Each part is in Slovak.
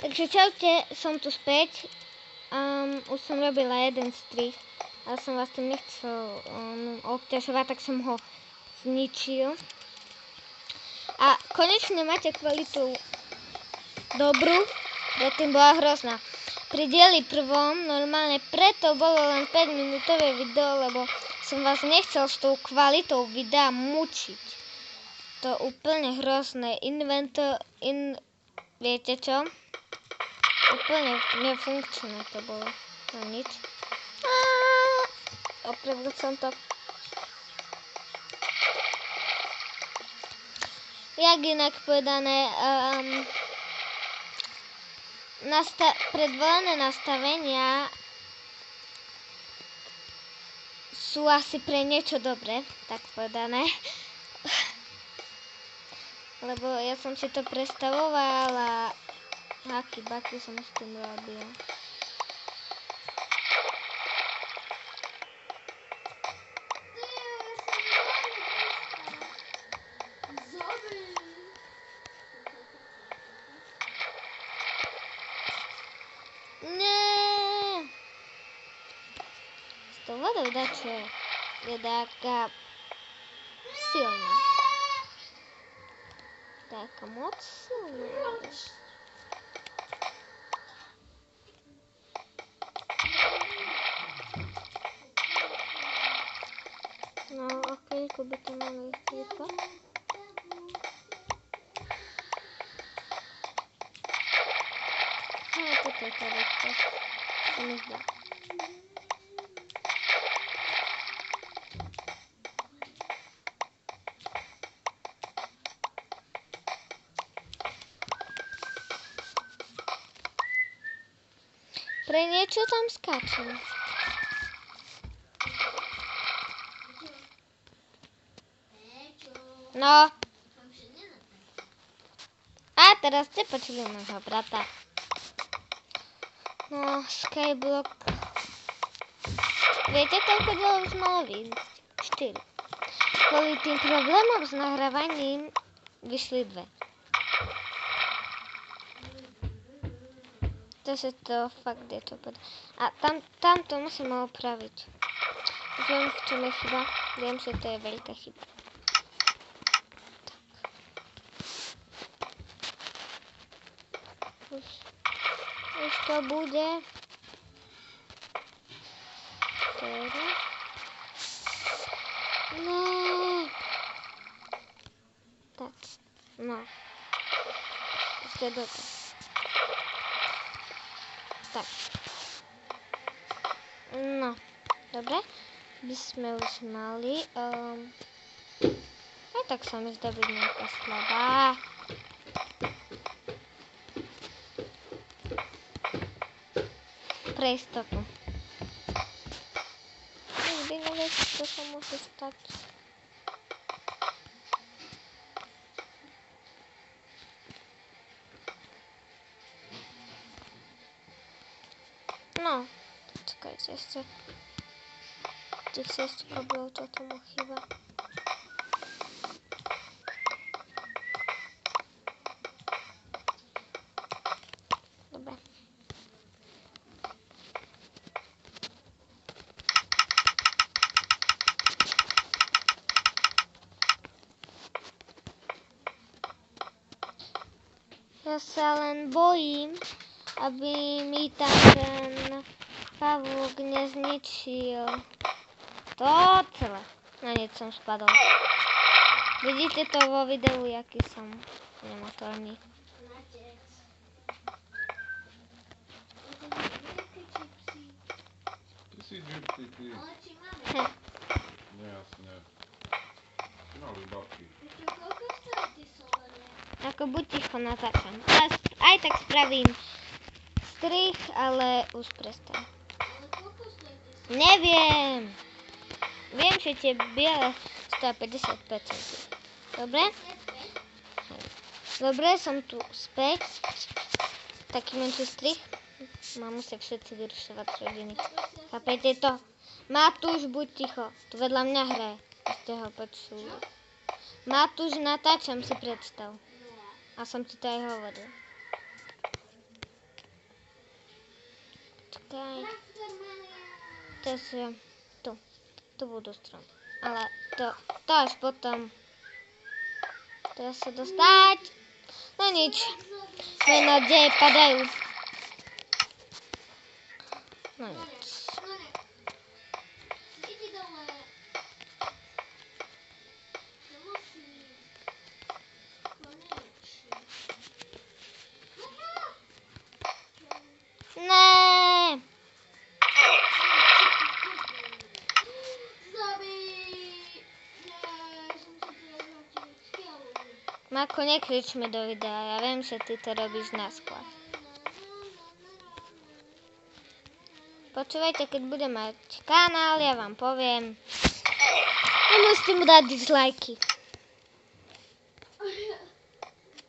Takže čaute, som tu späť. Už som robila jeden strih, ale som vás tým nechcel obťažovať, tak som ho zničil. A konečne máte kvalitu dobrú, predtým bola hrozná. Pri dieli prvom normálne preto bolo len 5-minútové video, lebo som vás nechcel s tou kvalitou videa mučiť. To úplne hrozné. Viete čo? Úplne nefunkčné to bolo. No nič. Opravil som to. Jak inak povedané, predvolené nastavenia sú asi pre niečo dobré, tak povedané. Lebo ja som si to predstavovala, haky-baky som s tým robila. Nie. S tou vodou dačo je taká silná. Taká moc silná. No, chvíľku by to malo ísť rýchlo. No, toto je to rýchlo. To mi zdá. Pre niečo tam skáčem. No. A teraz ste počuli môjho brata. No, Skyblock. Viete, koľko dielov už malo vyjsť? 4. Kvôli tým problémom s nahrávaním vyšli 2. Takže to fakt je to povedať. A tam to musíme opraviť. Viem, v čom je chyba. Viem, že to je veľká chyba. Už to bude. No. Tak. No. Ešte dobre. Tak. No. Dobre. By sme už mali. Aj tak sa mi zdá byť nejaká slabá. Pre istotu. Nikdy nevieš, čo sa môže stať. No, čakajte ešte. Tých 6 kablov, čo tomu chýba. Dobre. Ja sa len bojím, aby mi tam ten pavúk nezničil to celé. Na nič som spadol. Vidíte to vo videu, jaký som nemotorný. Ty si gypsy, ty. Nie, asi nie. Ty mali babky. Ako buď ticho natáčam. Aj tak spravím strih, ale už prestaň. Neviem. Viem, že tie biele stoja 55 cm. Dobre? Dobre, som tu späť. Taký menší strih. Mám musia všetci vyrušovať z rodiny. Chápete to? Matúš, buď ticho. Tu vedľa mňa hraje. Ste ho počuli. Matúš, natáčam, si predstav. A som ti to aj hovoril. Takže tu budú stromy. Ale to až potom. Teraz sa dostať. No nič. Len deje padajú. No nič. Ne. Marko, nekričme do videa, ja viem, že ty to robíš na skôr. Počúvajte, keď budem mať kanál, ja vám poviem. A musíte mu dať dislajky.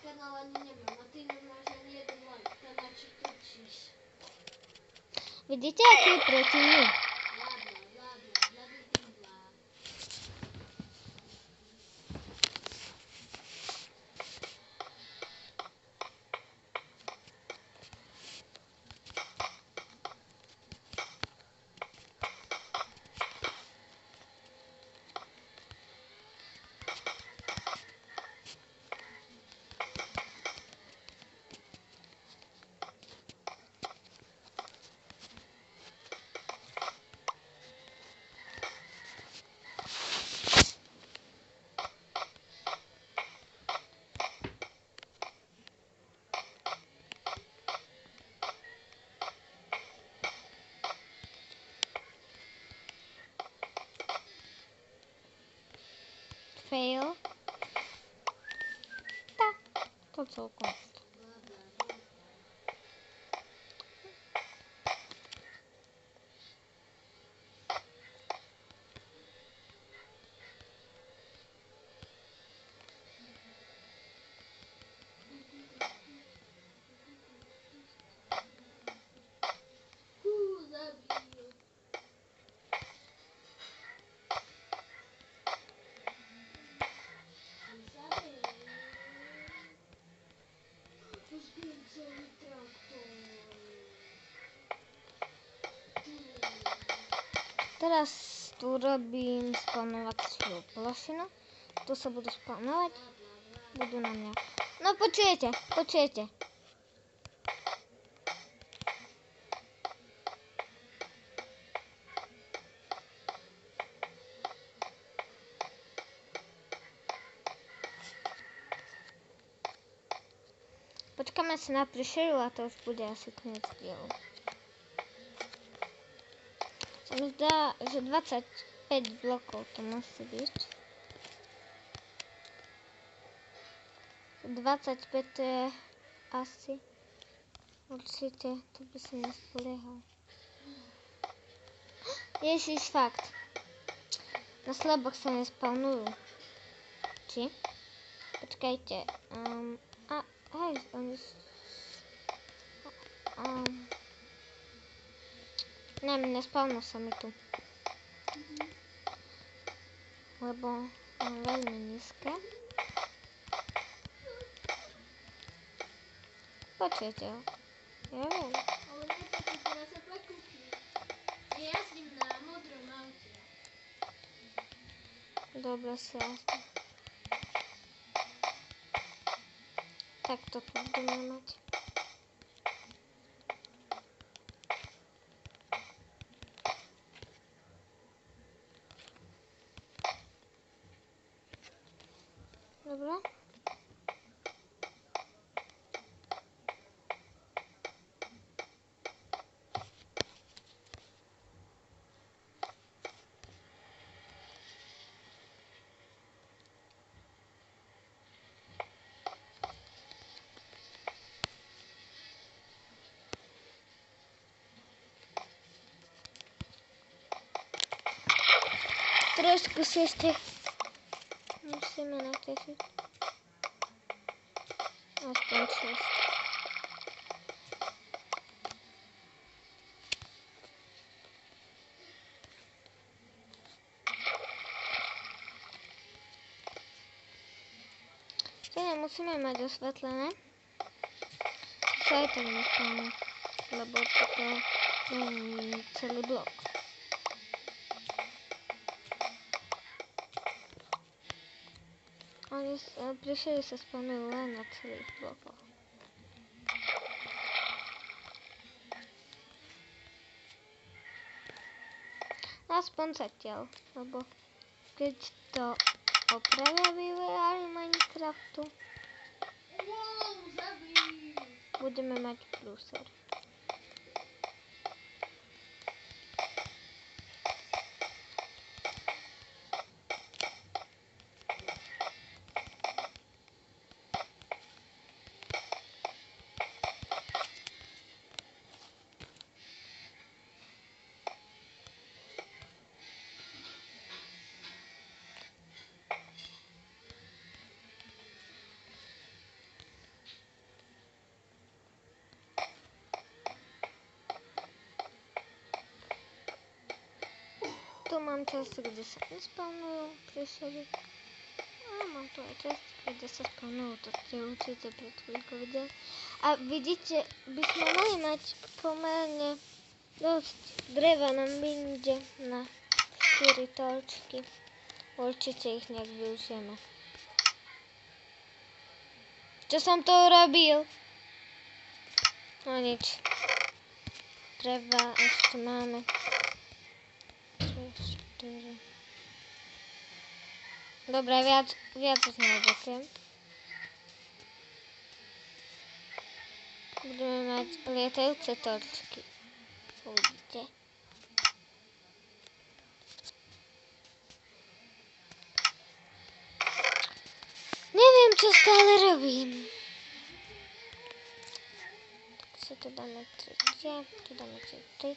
Kanál ani nemám, a ty nemáš ani jeden like, to na čo kričíš. Vidíte, aký je protivný? Fail. Tak, to celkom. Teraz tu robím spawnovaciu plošinu. Tu sa budú spawnovať. Budú na mňa. No počujete. Počkáme si na príšeru a to už bude asi koniec dielu. Sa mi zdá, že 25 blokov to musí byť. 25 to je asi. Určite, to by som nespoliehal. Ježiš, fakt. Na slaboch sa nespawnujú. Či? Počkajte. Hej, oni... nespavnú sa mi tu. Lebo mám veľmi nízke. Počujete ho? Ja viem. Ale nechcete, teraz sa prekúpni. Ja jazdím na modrom aute. Dobre si jazdím. Tak to budeme mať. Dobre. Trošku si ešte musíme natešiť. Aspoň 6. Čiže musíme mať osvetlené. Sa aj tak nespáme, lebo toto je celý blok. príšery sa spawnujú len na celých blokoch. Aspoň zatiaľ, lebo keď to opravia vývojári Minecraftu, Wow, zabij! budeme mať prúser. Tu mám časy, kde sa nespawnujú príšery. A mám tu aj časy, kde sa spawnujú, to ste určite pred chvíľkou videli. A vidíte, by sme mali mať pomerne dosť dreva na minde na 4 torčky. Určite ich nejak využijeme. Čo som to urobil? No nič. Dreva ešte máme. 4. Dobre, viac už neobekujem. Budeme mať lietajúce torčky. Uvidíte. Neviem, čo stále robím. Tak si tu dáme 3, tu dáme 3.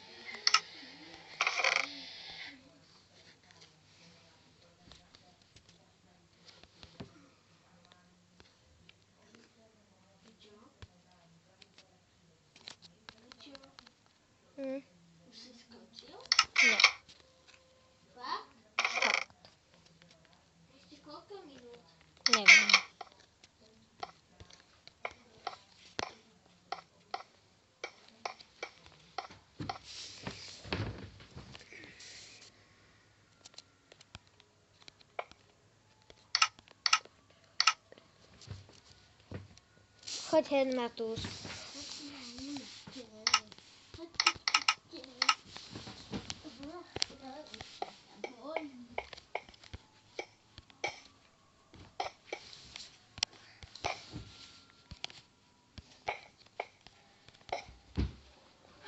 Už si skočil? Nie. Fakt? Fakt. Ešte koľko minút? Neviem. Choď hen na tú.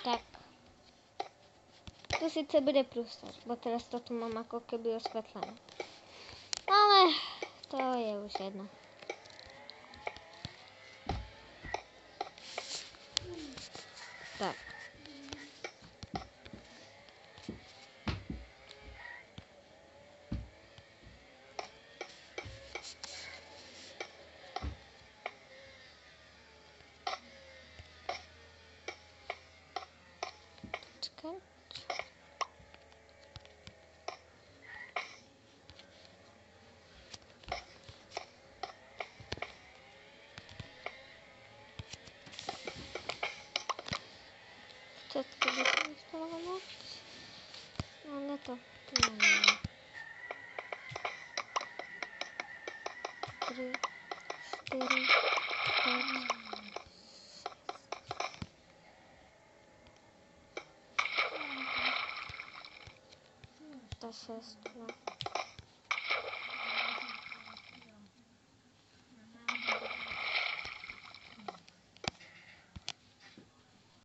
Tak. Tu síce bude prúster, bo teraz to tu mám ako keby osvetlené. Ale to je už jedno. Tak. Počkaj. Všetky by som instalovala. Ale to nemám. 3, 4, 5. To 6, no.